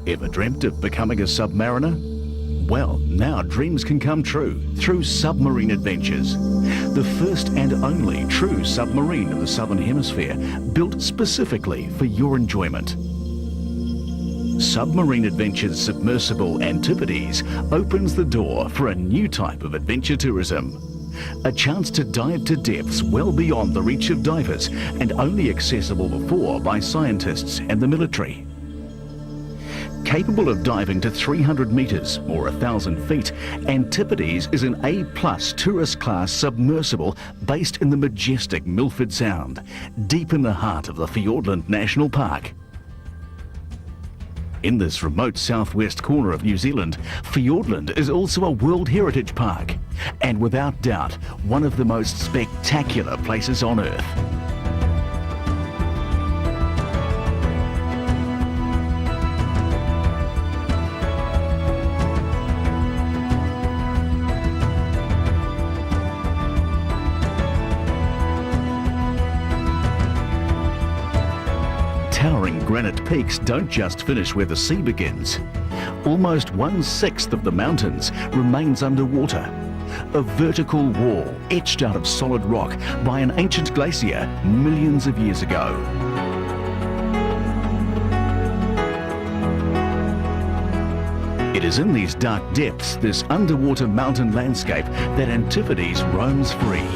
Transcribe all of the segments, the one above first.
Ever dreamt of becoming a submariner? Well, now dreams can come true through Submarine Adventures, the first and only true submarine in the Southern Hemisphere, built specifically for your enjoyment. Submarine Adventures Submersible Antipodes opens the door for a new type of adventure tourism. A chance to dive to depths well beyond the reach of divers and only accessible before by scientists and the military. Capable of diving to 300 metres or 1,000 feet, Antipodes is an A+ tourist class submersible based in the majestic Milford Sound, deep in the heart of the Fiordland National Park. In this remote southwest corner of New Zealand, Fiordland is also a World Heritage Park, and without doubt, one of the most spectacular places on Earth. Towering granite peaks don't just finish where the sea begins. Almost 1/6 of the mountains remains underwater. A vertical wall etched out of solid rock by an ancient glacier millions of years ago. It is in these dark depths, this underwater mountain landscape, that Antipodes roams free.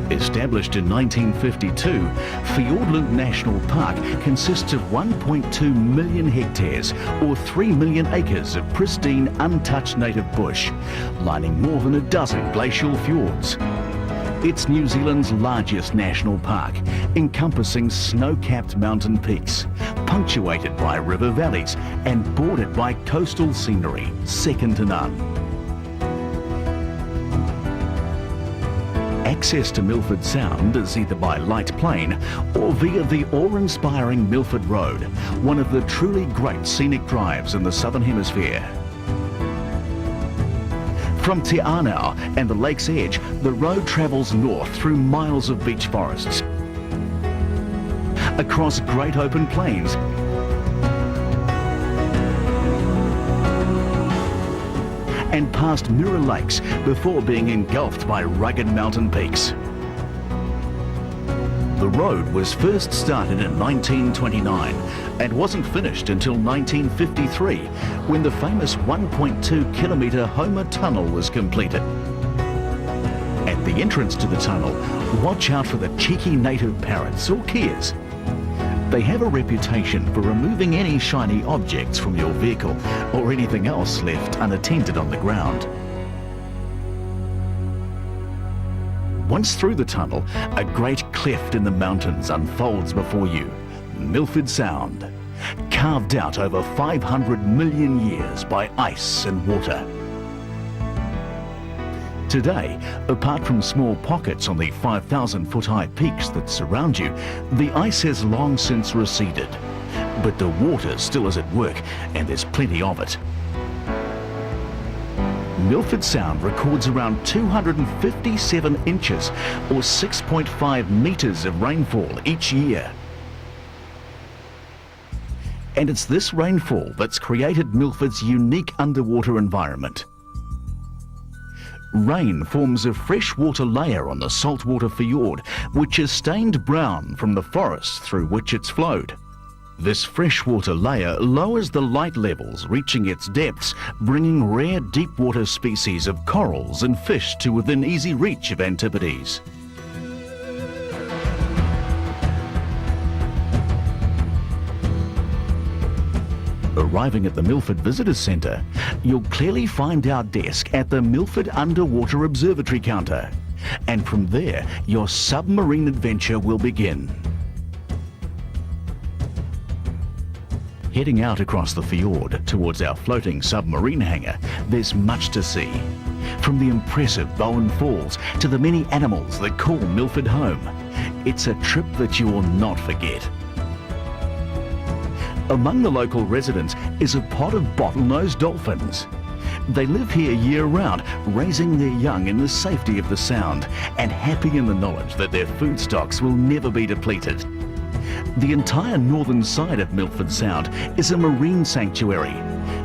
Established in 1952, Fiordland National Park consists of 1.2 million hectares or 3 million acres of pristine, untouched native bush, lining more than a dozen glacial fjords. It's New Zealand's largest national park, encompassing snow-capped mountain peaks, punctuated by river valleys and bordered by coastal scenery second to none. Access to Milford Sound is either by light plane or via the awe-inspiring Milford Road, one of the truly great scenic drives in the Southern Hemisphere. From Te Anau and the lake's edge, the road travels north through miles of beech forests, across great open plains, and past mirror lakes before being engulfed by rugged mountain peaks. The road was first started in 1929 and wasn't finished until 1953, when the famous 1.2-kilometre Homer Tunnel was completed. At the entrance to the tunnel, watch out for the cheeky native parrots or keas. They have a reputation for removing any shiny objects from your vehicle or anything else left unattended on the ground. Once through the tunnel, a great cleft in the mountains unfolds before you, Milford Sound, carved out over 500 million years by ice and water. Today, apart from small pockets on the 5,000-foot-high peaks that surround you, the ice has long since receded. But the water still is at work, and there's plenty of it. Milford Sound records around 257 inches, or 6.5 metres of rainfall each year. And it's this rainfall that's created Milford's unique underwater environment. Rain forms a freshwater layer on the saltwater fjord, which is stained brown from the forests through which it's flowed. This freshwater layer lowers the light levels, reaching its depths, bringing rare deep-water species of corals and fish to within easy reach of Antipodes. Arriving at the Milford Visitor Centre, you'll clearly find our desk at the Milford Underwater Observatory counter. And from there, your submarine adventure will begin. Heading out across the fjord towards our floating submarine hangar, there's much to see. From the impressive Bowen Falls to the many animals that call Milford home. It's a trip that you will not forget. Among the local residents is a pod of bottlenose dolphins. They live here year-round, raising their young in the safety of the Sound and happy in the knowledge that their food stocks will never be depleted. The entire northern side of Milford Sound is a marine sanctuary.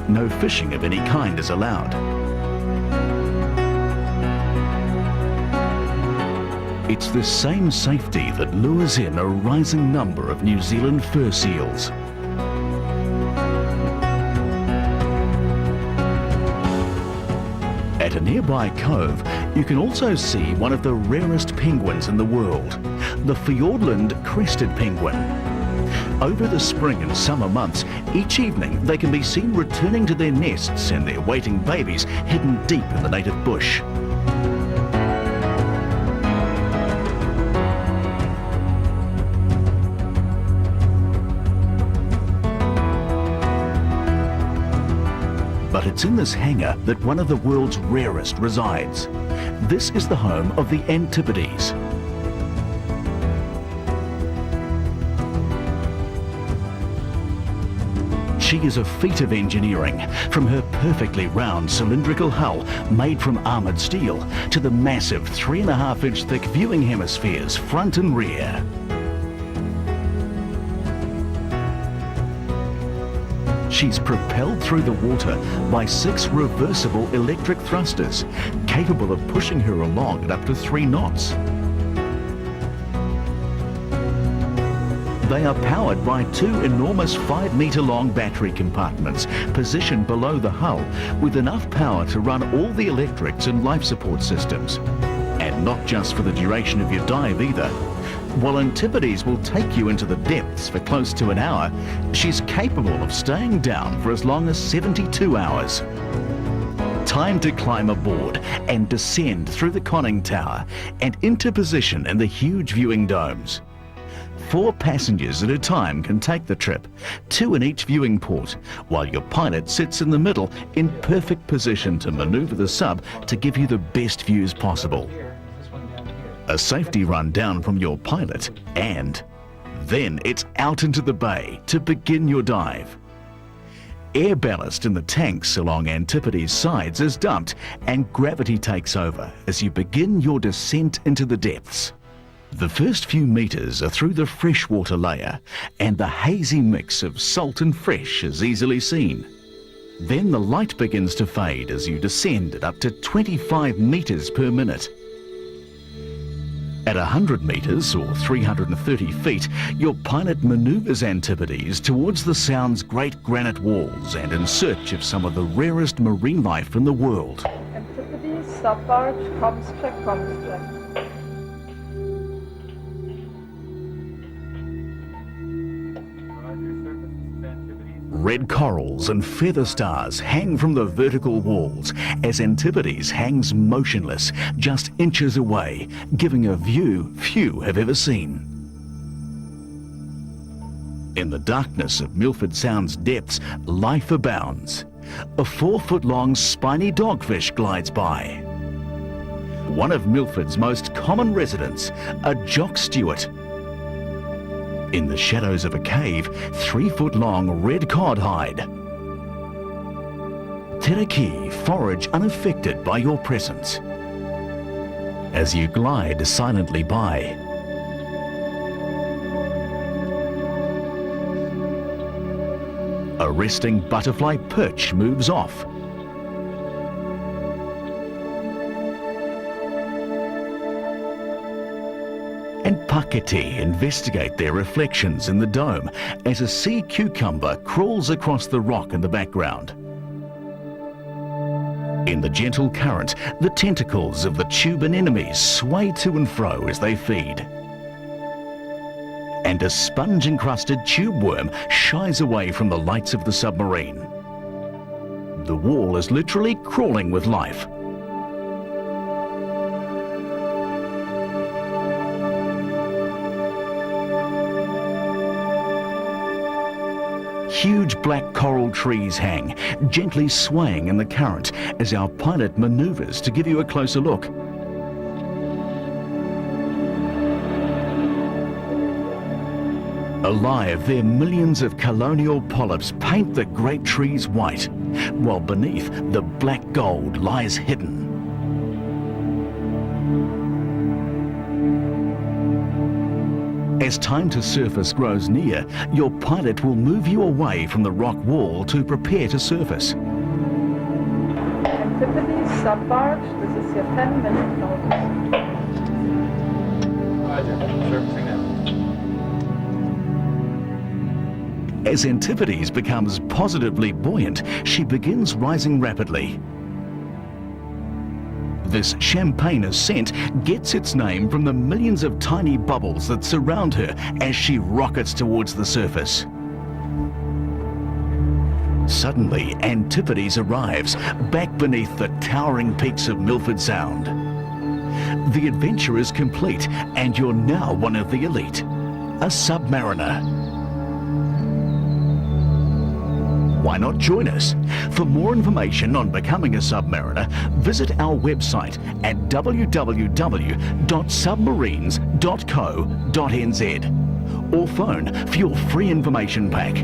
No fishing of any kind is allowed. It's the same safety that lures in a rising number of New Zealand fur seals. At a nearby cove, you can also see one of the rarest penguins in the world, the Fiordland crested penguin. Over the spring and summer months, each evening they can be seen returning to their nests and their waiting babies hidden deep in the native bush. But it's in this hangar that one of the world's rarest resides. This is the home of the Antipodes. She is a feat of engineering, from her perfectly round cylindrical hull made from armoured steel to the massive 3.5-inch thick viewing hemispheres front and rear. She's propelled through the water by 6 reversible electric thrusters, capable of pushing her along at up to 3 knots. They are powered by 2 enormous 5-metre-long battery compartments positioned below the hull with enough power to run all the electrics and life support systems. And not just for the duration of your dive either. While Antipodes will take you into the depths for close to an hour, she's capable of staying down for as long as 72 hours. Time to climb aboard and descend through the conning tower and into position in the huge viewing domes. 4 passengers at a time can take the trip, 2 in each viewing port, while your pilot sits in the middle in perfect position to manoeuvre the sub to give you the best views possible. A safety run down from your pilot, and then it's out into the bay to begin your dive. Air ballast in the tanks along Antipodes' sides is dumped and gravity takes over as you begin your descent into the depths. The first few metres are through the freshwater layer, and the hazy mix of salt and fresh is easily seen. Then the light begins to fade as you descend at up to 25 metres per minute. At 100 metres or 330 feet, your pilot manoeuvres Antipodes towards the Sound's great granite walls and in search of some of the rarest marine life in the world. Antipodes, subbarge, comms check, comms check. Red corals and feather stars hang from the vertical walls as Antipodes hangs motionless just inches away, giving a view few have ever seen. In the darkness of Milford Sound's depths, life abounds. A 4-foot-long spiny dogfish glides by. One of Milford's most common residents, a jock stewart. In the shadows of a cave, 3-foot-long red cod hide. Teraki forage unaffected by your presence. As you glide silently by, a resting butterfly perch moves off. And pakete investigate their reflections in the dome as a sea cucumber crawls across the rock in the background. In the gentle current, the tentacles of the tube anemones sway to and fro as they feed. And a sponge-encrusted tube worm shies away from the lights of the submarine. The wall is literally crawling with life. Huge black coral trees hang, gently swaying in the current as our pilot manoeuvres to give you a closer look. Alive there, millions of colonial polyps paint the great trees white, while beneath the black gold lies hidden. As time to surface grows near, your pilot will move you away from the rock wall to prepare to surface. Activities, subbarge, this is your 10-minute notice. Roger, surfacing now. As Antipodes becomes positively buoyant, she begins rising rapidly. This champagne ascent gets its name from the millions of tiny bubbles that surround her as she rockets towards the surface. Suddenly, Antipodes arrives, back beneath the towering peaks of Milford Sound. The adventure is complete, and you're now one of the elite, a submariner. Why not join us? For more information on becoming a submariner, visit our website at www.submarines.co.nz or phone for your free information pack.